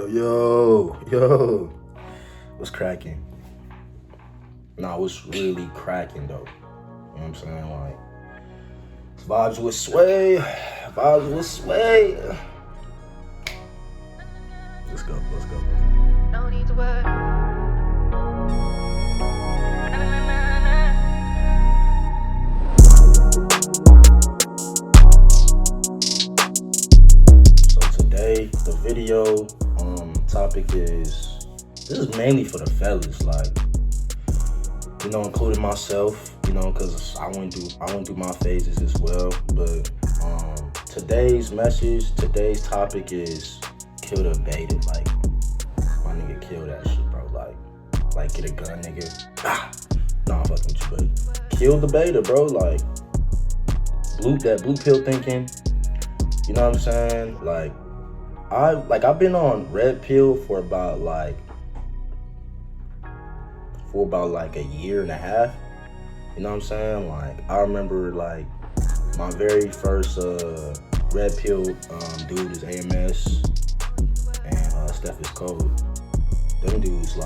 Yo, what's cracking? Nah, what's really cracking though? You know what I'm saying? Like, vibes with sway. Let's go. No need to worry. So today, the video topic is, this is mainly for the fellas, like, including myself, because I went through my phases as well. But today's topic is kill the beta. Like, my nigga, kill that shit, bro. Like get a gun, nigga. Nah, I'm fucking with you, but kill the beta, bro. Like, blue pill thinking. You know what I'm saying? Like, I've been on red pill for about a year and a half. You know what I'm saying? Like, I remember my very first red pill dude is AMS and Steph is Cold. Them dudes,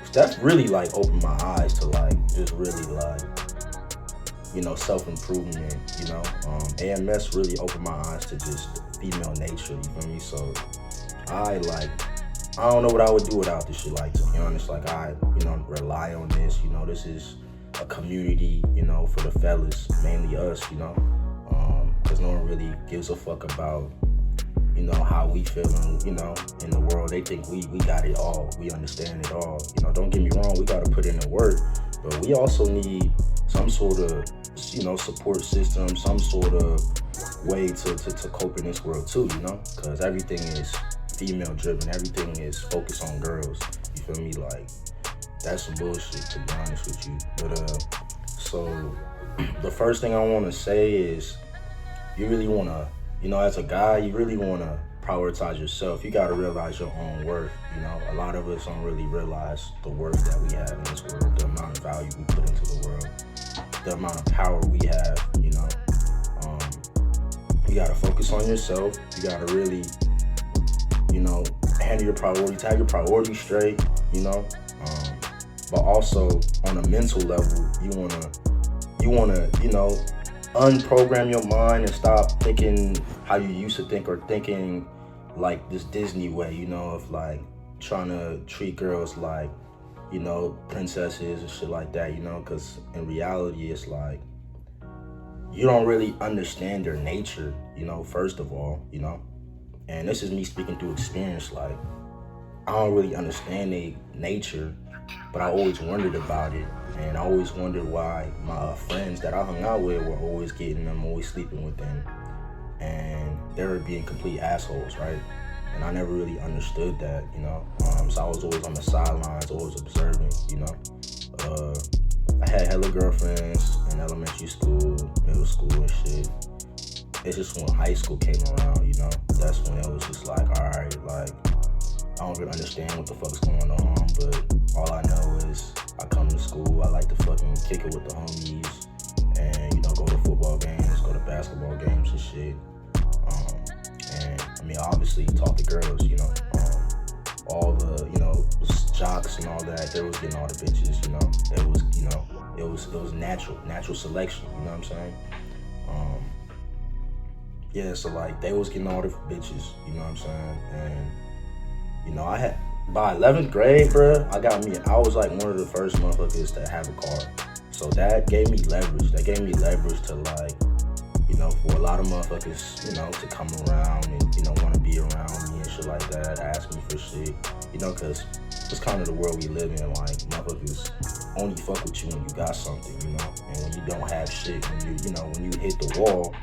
Steph really opened my eyes to just really self-improvement, AMS really opened my eyes to just female nature, you feel me? So I don't know what I would do without this shit, to be honest. I rely on this, this is a community, for the fellas, mainly us, because no one really gives a fuck about, how we feeling, in the world. They think we got it all, we understand it all. Don't get me wrong, we gotta put in the work, but we also need some sort of, support system, some sort of way to cope in this world too, because everything is female driven, everything is focused on girls, you feel me? That's some bullshit, to be honest with you. But so the first thing I want to say is, you really want to, as a guy, you really want to prioritize yourself. You got to realize your own worth. A lot of us don't really realize the worth that we have in this world, the amount of value we put into the world, the amount of power we have. You got to focus on yourself. You got to really, handle your priorities, have your priorities straight, but also on a mental level, you wanna, unprogram your mind and stop thinking how you used to think, or thinking this Disney way, of trying to treat girls like, princesses and shit like that, because in reality, it's you don't really understand their nature, first of all, and this is me speaking through experience. I don't really understand their nature, but I always wondered about it, and I always wondered why my friends that I hung out with were always getting them, always sleeping with them, and they were being complete assholes, right? And I never really understood that, so I was always on the sidelines, always observing, I had hella girlfriends in elementary school, middle school and shit. It's just when high school came around, that's when it was just alright, I don't really understand what the fuck's going on, but all I know is I come to school, I like to fucking kick it with the homies, and, go to football games, go to basketball games and shit. And, obviously talk to girls, all the, jocks and all that, they was getting all the bitches, it was natural selection, you know what I'm saying? Yeah, so they was getting all the bitches, you know what I'm saying? And, I had, by 11th grade, bruh, I was one of the first motherfuckers to have a car. So that gave me leverage. That gave me leverage to for a lot of motherfuckers, to come around and, want to be around me and shit like that, ask me for shit, because it's kind of the world we live in. Motherfuckers only fuck with you when you got something, and when you don't have shit, when when you hit the wall,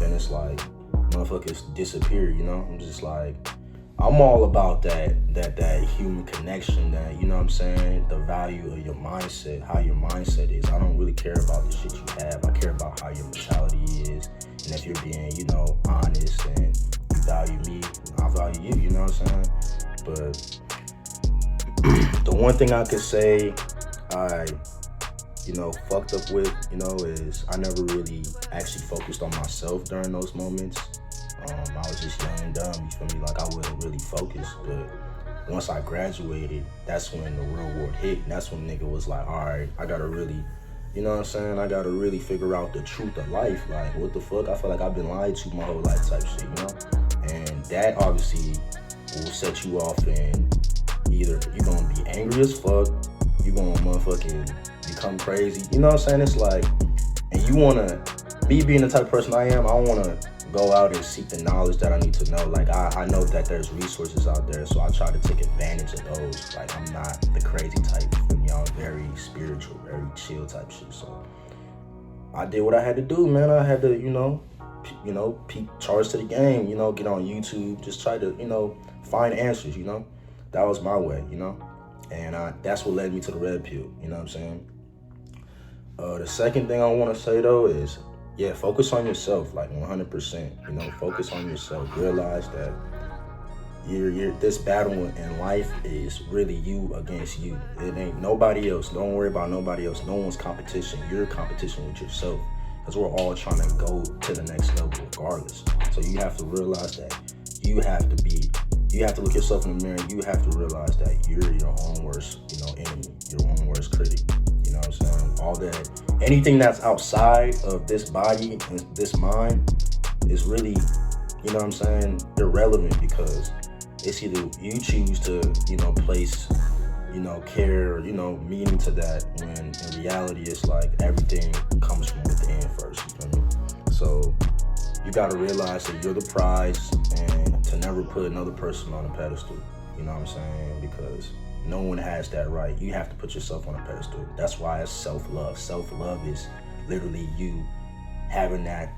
then it's motherfuckers disappear, I'm just I'm all about that human connection, that, what I'm saying, the value of your mindset, how your mindset is. I don't really care about the shit you have. I care about how your mentality is, and if you're being, honest, and you value me, I value you, you know what I'm saying? But the one thing I could say I, fucked up with, is I never really actually focused on myself during those moments. I was just young and dumb, you feel me? I wasn't really focused, but once I graduated, that's when the real world hit. And that's when nigga was like, all right, I gotta really, you know what I'm saying? I gotta really figure out the truth of life. Like, what the fuck? I feel like I've been lied to my whole life type shit, you know? And that obviously will set you off in either you're gonna be angry as fuck, you're gonna motherfucking become crazy. You know what I'm saying? It's like, and you wanna, me being the type of person I am, I don't wanna go out and seek the knowledge that I need to know. Like, I know that there's resources out there, so I try to take advantage of those. Like, I'm not the crazy type, you know, I'm very spiritual, very chill type shit. So I did what I had to do, man. I had to, charge to the game, get on YouTube, just try to, find answers, That was my way, And that's what led me to the red pill, you know what I'm saying? The second thing I want to say, though, is, focus on yourself, like 100%, focus on yourself. Realize that this battle in life is really you against you. It ain't nobody else. Don't worry about nobody else. No one's competition. You're competition with yourself, because we're all trying to go to the next level regardless. So you have to realize that you have to look yourself in the mirror. You have to realize that you're your own worst, enemy, your own worst critic. You know what I'm saying? All that, anything that's outside of this body and this mind is really, you know what I'm saying, irrelevant, because it's either you choose to, place, care, meaning to that, when in reality it's like everything comes from within first, you feel me? So you gotta realize that you're the prize, and to never put another person on a pedestal, you know what I'm saying? Because no one has that right. You have to put yourself on a pedestal. That's why it's self-love. Self-love is literally you having that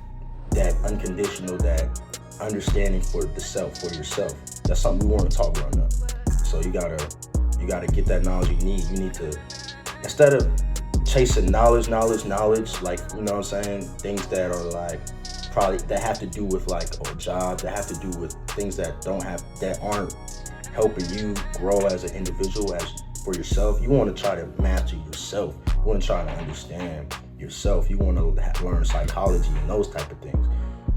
unconditional, that understanding for the self, for yourself. That's something we want to talk about now. So you gotta get that knowledge you need. You need to, instead of chasing knowledge, like, you know what I'm saying, things that are like probably that have to do with like a job, that have to do with things that aren't helping you grow as an individual, as for yourself. You want to try to master yourself. You want to try to understand yourself. You want to learn psychology and those type of things.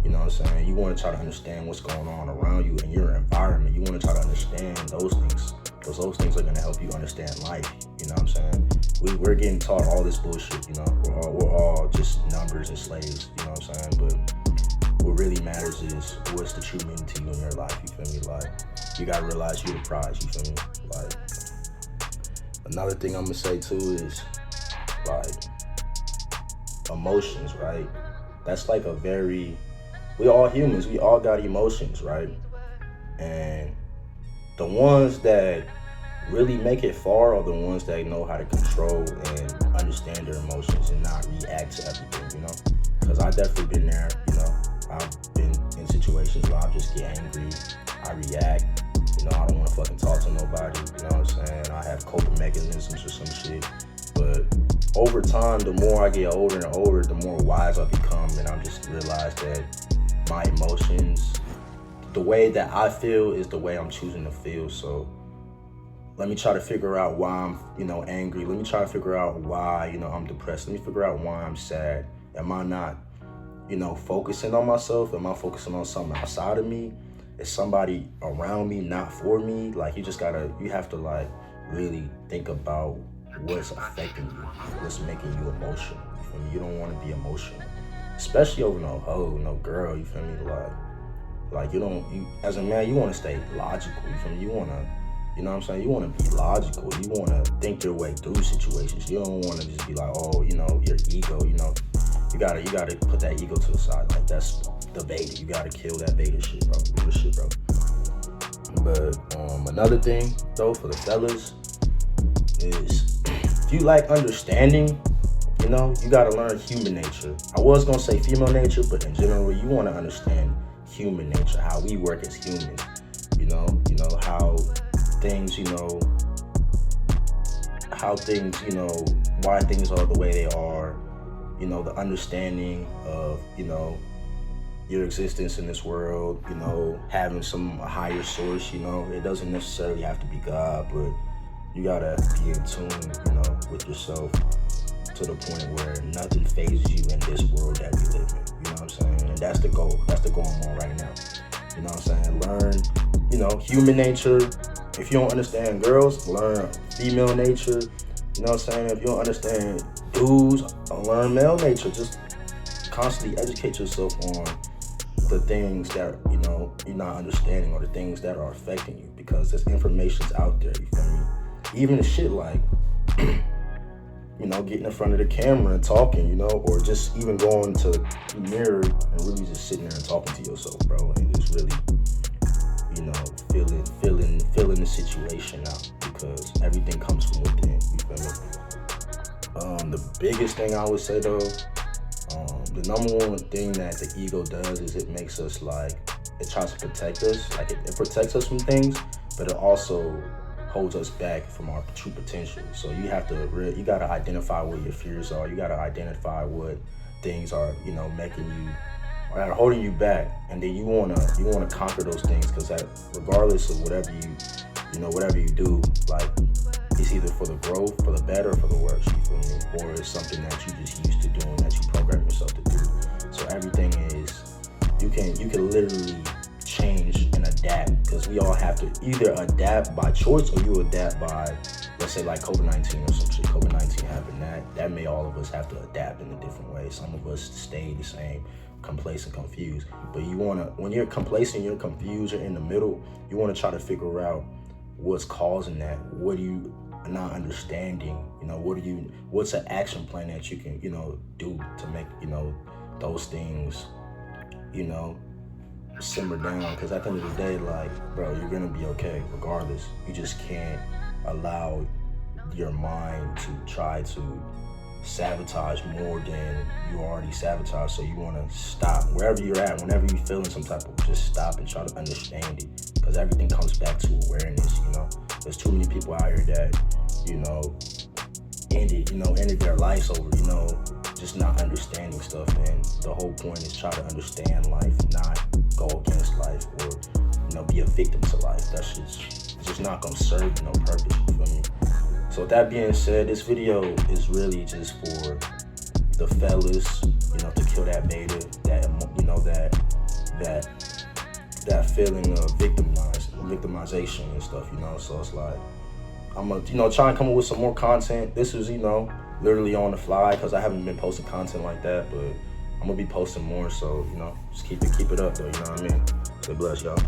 You know what I'm saying? You want to try to understand what's going on around you in your environment. You want to try to understand those things, because those things are going to help you understand life. You know what I'm saying? We're getting taught all this bullshit, We're all just numbers and slaves, you know what I'm saying? But what really matters is what's the true meaning to you in your life, you feel me? Like, you got to realize you're the prize, you feel me? Like, another thing I'm going to say, too, is, like, emotions, right? That's like we all humans, we all got emotions, right? And the ones that really make it far are the ones that know how to control and understand their emotions and not react to everything, Because I've definitely been there, I've been in situations where I just get angry, I react, I don't want to fucking talk to nobody, you know what I'm saying? I have coping mechanisms or some shit. But over time, the more I get older and older, the more wise I become, and I just realize that my emotions, the way that I feel is the way I'm choosing to feel. So let me try to figure out why I'm, angry. Let me try to figure out why, I'm depressed. Let me figure out why I'm sad. Am I not, focusing on myself? Am I focusing on something outside of me? Is somebody around me not for me? Like, you have to like really think about what's affecting you, what's making you emotional. You feel me? You don't want to be emotional, especially over no hoe, no girl. You feel me? Like you as a man, you want to stay logical. You feel me? You want to, you know what I'm saying? You want to be logical. You want to think your way through situations. You don't want to just be like, oh, your ego. You gotta put that ego to the side. Like, that's the beta. You gotta kill that beta shit, bro. Real shit, bro. But another thing though for the fellas is, if you like understanding, you gotta learn human nature. I was gonna say female nature, but in general, you want to understand human nature, how we work as humans. How things, why things are the way they are. The understanding of, your existence in this world, having some higher source, it doesn't necessarily have to be God, but you gotta be in tune, with yourself to the point where nothing phases you in this world that we live in, you know what I'm saying? And that's the goal. That's the goal I'm on right now. You know what I'm saying? Learn, human nature, If you don't understand girls, learn female nature. You know what I'm saying? If you don't understand dudes, learn male nature. Just constantly educate yourself on the things that, you know, you're not understanding, or the things that are affecting you, because there's information's out there, you feel me? Even the shit like, you know, getting in front of the camera and talking, you know, or just even going to the mirror and really just sitting there and talking to yourself, bro, and just really, you know, feeling the situation out, because everything comes from within, you feel me? The biggest thing I would say though, the number one thing that the ego does is it makes us like, it tries to protect us, like it protects us from things, but it also holds us back from our true potential. So you have to, you gotta identify what your fears are. You gotta identify what things are, you know, making you, or are holding you back, and then you wanna conquer those things, because that, regardless of whatever you do, like, it's either for the growth, for the better, or for the worse, you feel me? Or it's something that you just used to doing, that you program yourself to do. So everything is, you can literally change and adapt, because we all have to either adapt by choice, or you adapt by, let's say like COVID-19 or some shit. COVID-19 happened, that made all of us have to adapt in a different way. Some of us stay the same, complacent, confused. But when you're complacent, you're confused, you're in the middle, you wanna try to figure out what's causing that. What are you not understanding? You know, what's an action plan that you can, you know, do to make, you know, those things, you know, simmer down? Because at the end of the day, like, bro, you're gonna be okay regardless. You just can't allow your mind to try to sabotage more than you already sabotaged. So you want to stop wherever you're at, whenever you're feeling some type of, just stop and try to understand it, because everything comes back to awareness. You know, there's too many people out here that, you know, ended their lives over, you know, just not understanding stuff. And the whole point is try to understand life, not go against life, or, you know, be a victim to life. That's just not gonna serve no purpose, you feel me? So with that being said, this video is really just for the fellas, you know, to kill that beta, that, you know, that feeling of victimization and stuff, you know. So it's like, I'm gonna, you know, try and come up with some more content. This is, you know, literally on the fly, because I haven't been posting content like that, but I'm gonna be posting more. So, you know, just keep it up though, you know what I mean? Stay blessed, y'all.